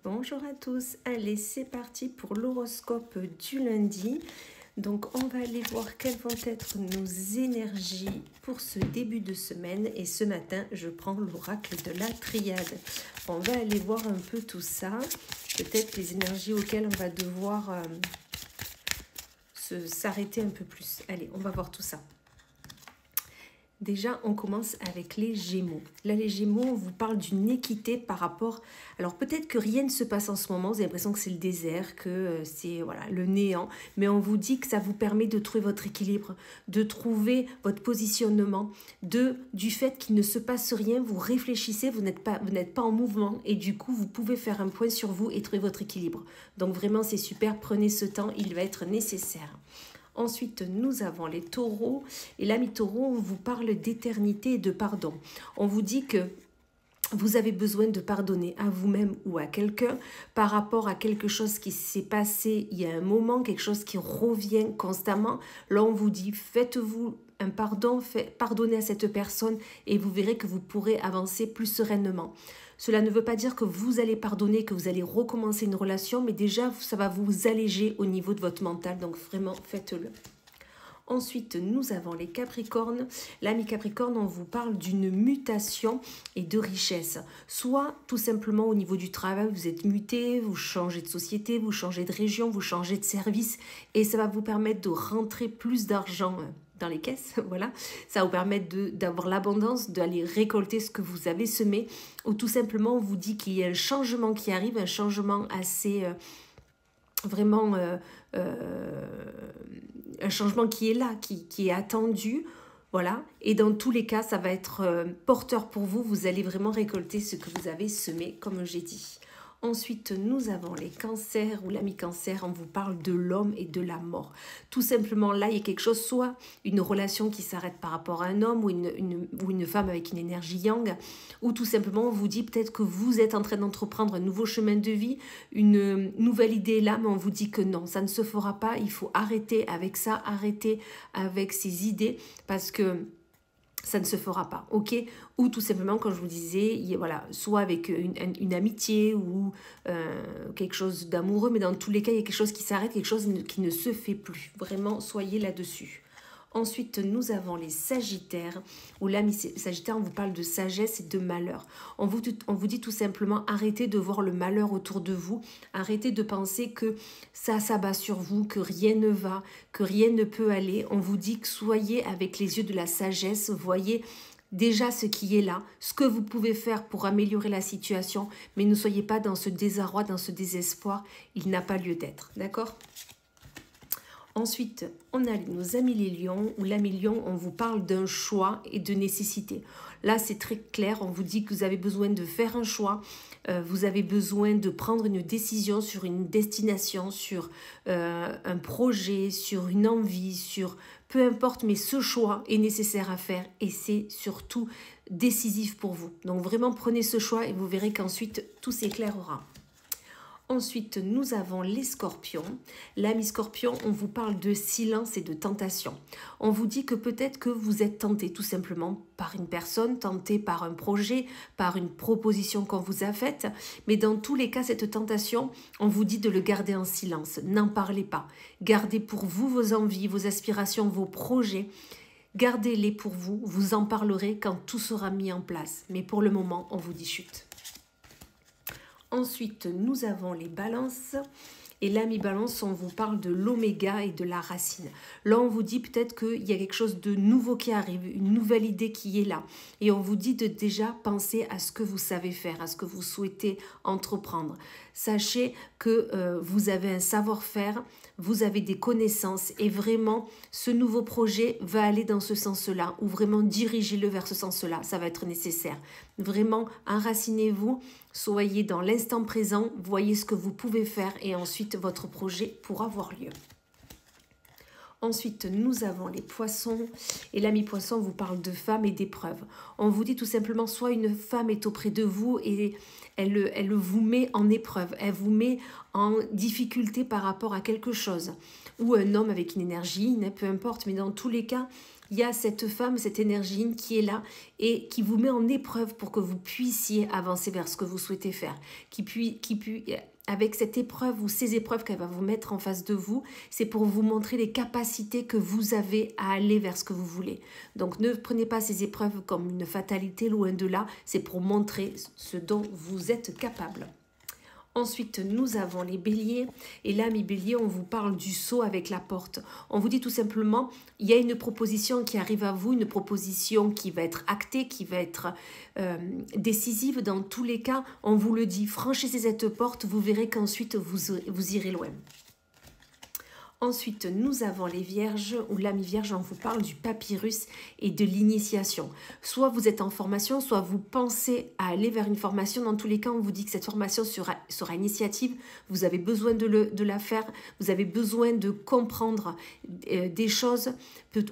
Bonjour à tous, allez c'est parti pour l'horoscope du lundi. Donc on va aller voir quelles vont être nos énergies pour ce début de semaine. Et ce matin je prends l'oracle de la triade. On va aller voir un peu tout ça, peut-être les énergies auxquelles on va devoir s'arrêter un peu plus. Allez, on va voir tout ça. Déjà, on commence avec les Gémeaux. Là, les Gémeaux, on vous parle d'une équité par rapport... Alors, peut-être que rien ne se passe en ce moment, vous avez l'impression que c'est le désert, que c'est voilà, le néant, mais on vous dit que ça vous permet de trouver votre équilibre, de trouver votre positionnement, du fait qu'il ne se passe rien, vous réfléchissez, vous n'êtes pas en mouvement, et du coup, vous pouvez faire un point sur vous et trouver votre équilibre. Donc, vraiment, c'est super, prenez ce temps, il va être nécessaire. Ensuite, nous avons les taureaux. Et l'ami taureau, on vous parle d'éternité et de pardon. On vous dit que vous avez besoin de pardonner à vous-même ou à quelqu'un par rapport à quelque chose qui s'est passé il y a un moment, quelque chose qui revient constamment. Là, on vous dit, faites-vous un pardon, pardonnez à cette personne et vous verrez que vous pourrez avancer plus sereinement. Cela ne veut pas dire que vous allez pardonner, que vous allez recommencer une relation, mais déjà, ça va vous alléger au niveau de votre mental. Donc vraiment, faites-le. Ensuite, nous avons les Capricornes. L'ami Capricorne, on vous parle d'une mutation et de richesse. Soit tout simplement au niveau du travail, vous êtes muté, vous changez de société, vous changez de région, vous changez de service et ça va vous permettre de rentrer plus d'argent dans les caisses, voilà. Ça va vous permettre d'avoir l'abondance, d'aller récolter ce que vous avez semé, ou tout simplement on vous dit qu'il y a un changement qui arrive, un changement assez vraiment un changement qui est là, qui est attendu, voilà. Et dans tous les cas, ça va être porteur pour vous, vous allez vraiment récolter ce que vous avez semé, comme j'ai dit. Ensuite, nous avons les cancers ou l'ami cancer, on vous parle de l'homme et de la mort. Tout simplement, là, il y a quelque chose, soit une relation qui s'arrête par rapport à un homme ou une femme avec une énergie yang, ou tout simplement, on vous dit peut-être que vous êtes en train d'entreprendre un nouveau chemin de vie, une nouvelle idée est là, mais on vous dit que non, ça ne se fera pas, il faut arrêter avec ça, arrêter avec ces idées, parce que ça ne se fera pas, ok? Ou tout simplement, comme je vous disais, voilà, soit avec une amitié ou quelque chose d'amoureux, mais dans tous les cas, il y a quelque chose qui s'arrête, quelque chose qui ne se fait plus. Vraiment, soyez là-dessus. Ensuite, nous avons les Sagittaires, où l'ami Sagittaire, on vous parle de sagesse et de malheur. On vous dit tout simplement, arrêtez de voir le malheur autour de vous, arrêtez de penser que ça s'abat sur vous, que rien ne va, que rien ne peut aller. On vous dit que soyez avec les yeux de la sagesse, voyez déjà ce qui est là, ce que vous pouvez faire pour améliorer la situation, mais ne soyez pas dans ce désarroi, dans ce désespoir, il n'a pas lieu d'être, d'accord ? Ensuite, on a nos amis les lions, où l'ami lion, on vous parle d'un choix et de nécessité. Là, c'est très clair, on vous dit que vous avez besoin de faire un choix, vous avez besoin de prendre une décision sur une destination, sur un projet, sur une envie, sur peu importe, mais ce choix est nécessaire à faire et c'est surtout décisif pour vous. Donc vraiment, prenez ce choix et vous verrez qu'ensuite, tout s'éclairera. Ensuite, nous avons les scorpions. L'ami scorpion, on vous parle de silence et de tentation. On vous dit que peut-être que vous êtes tenté tout simplement par une personne, tenté par un projet, par une proposition qu'on vous a faite. Mais dans tous les cas, cette tentation, on vous dit de le garder en silence. N'en parlez pas. Gardez pour vous vos envies, vos aspirations, vos projets. Gardez-les pour vous. Vous en parlerez quand tout sera mis en place. Mais pour le moment, on vous dit chute. Ensuite, nous avons les balances. Et l'ami balance, on vous parle de l'oméga et de la racine. Là, on vous dit peut-être qu'il y a quelque chose de nouveau qui arrive, une nouvelle idée qui est là. Et on vous dit de déjà penser à ce que vous savez faire, à ce que vous souhaitez entreprendre. Sachez que vous avez un savoir-faire, vous avez des connaissances et vraiment, ce nouveau projet va aller dans ce sens-là ou vraiment dirigez-le vers ce sens-là. Ça va être nécessaire. Vraiment, enracinez-vous, soyez dans l'instant présent, voyez ce que vous pouvez faire et ensuite votre projet pourra avoir lieu. Ensuite, nous avons les poissons et l'ami poisson vous parle de femmes et d'épreuves. On vous dit tout simplement, soit une femme est auprès de vous et elle vous met en épreuve, elle vous met en difficulté par rapport à quelque chose. Ou un homme avec une énergie, peu importe, mais dans tous les cas, il y a cette femme, cette énergie qui est là et qui vous met en épreuve pour que vous puissiez avancer vers ce que vous souhaitez faire. Avec cette épreuve ou ces épreuves qu'elle va vous mettre en face de vous, c'est pour vous montrer les capacités que vous avez à aller vers ce que vous voulez. Donc ne prenez pas ces épreuves comme une fatalité, loin de là, c'est pour montrer ce dont vous êtes capable. Ensuite, nous avons les béliers. Et là, mes béliers, on vous parle du saut avec la porte. On vous dit tout simplement, il y a une proposition qui arrive à vous, une proposition qui va être actée, qui va être décisive. Dans tous les cas, on vous le dit, franchissez cette porte, vous verrez qu'ensuite, vous irez loin. Ensuite, nous avons les vierges, ou l'ami vierge, on vous parle du papyrus et de l'initiation. Soit vous êtes en formation, soit vous pensez à aller vers une formation. Dans tous les cas, on vous dit que cette formation sera initiative. Vous avez besoin de la faire. Vous avez besoin de comprendre des choses.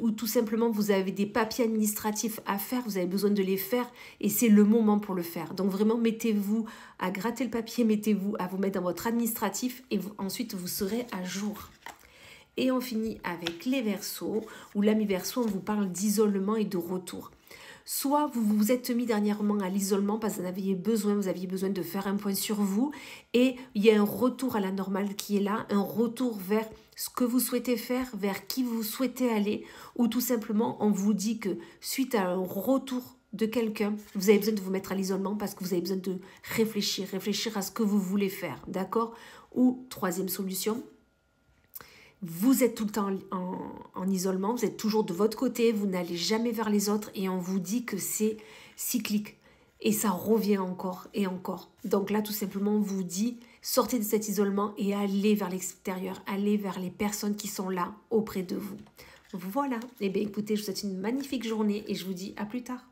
Ou tout simplement, vous avez des papiers administratifs à faire. Vous avez besoin de les faire et c'est le moment pour le faire. Donc vraiment, mettez-vous à gratter le papier, mettez-vous à vous mettre dans votre administratif et ensuite, vous serez à jour. Et on finit avec les Verseaux, où l'ami Verseau, on vous parle d'isolement et de retour. Soit vous vous êtes mis dernièrement à l'isolement parce que vous aviez besoin de faire un point sur vous et il y a un retour à la normale qui est là, un retour vers ce que vous souhaitez faire, vers qui vous souhaitez aller, ou tout simplement on vous dit que suite à un retour de quelqu'un, vous avez besoin de vous mettre à l'isolement parce que vous avez besoin de réfléchir à ce que vous voulez faire, d'accord? Ou troisième solution, vous êtes tout le temps en isolement, vous êtes toujours de votre côté, vous n'allez jamais vers les autres et on vous dit que c'est cyclique et ça revient encore et encore. Donc là, tout simplement, on vous dit, sortez de cet isolement et allez vers l'extérieur, allez vers les personnes qui sont là auprès de vous. Voilà, et bien écoutez, je vous souhaite une magnifique journée et je vous dis à plus tard.